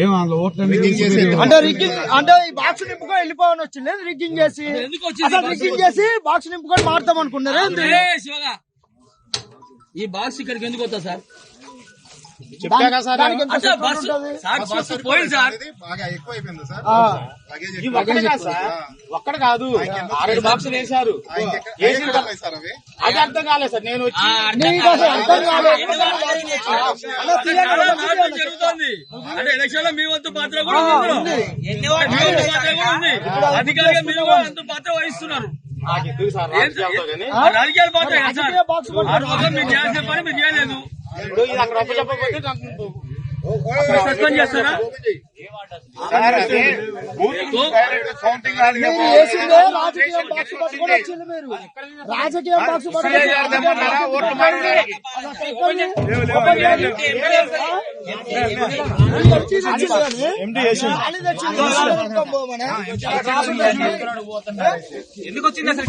ఏం అందులో ఓట్లు అంటే రిగ్గింగ్ అంటే ఈ బాక్స్ నింపుకొని వెళ్ళిపోవని వచ్చింది రిగ్గింగ్ చేసి అసలు రిగ్గింగ్ చేసి బాక్స్ నింపుకొని మారుతాం అనుకున్నారు. ఈ బాక్స్ ఇక్కడికి ఎందుకు వస్తా సార్? చెప్పాక సార్ పోయింది సార్, బాగా ఎక్కువ అయిపోయింది సార్. ఒక్కడ కాదు 6 బాక్సులు వేశారు. అది అర్థం కాలేదు సార్. నేను వచ్చి అర్థం కాలేదు జరుగుతుంది అంటే ఎలక్షన్ లో మీ వంతు పాత్ర కూడా ఉంది, అధికారిగా మీరు కూడా అంత పాత్ర వహిస్తున్నారు. రాజకీయాల పాత్ర మీరు చేయాల్సిన పని మీరు చేయలేదు. సస్పెండ్ చేస్తారా? రాజకీయ బాక్స్ ఎందుకు వచ్చింది అసలు?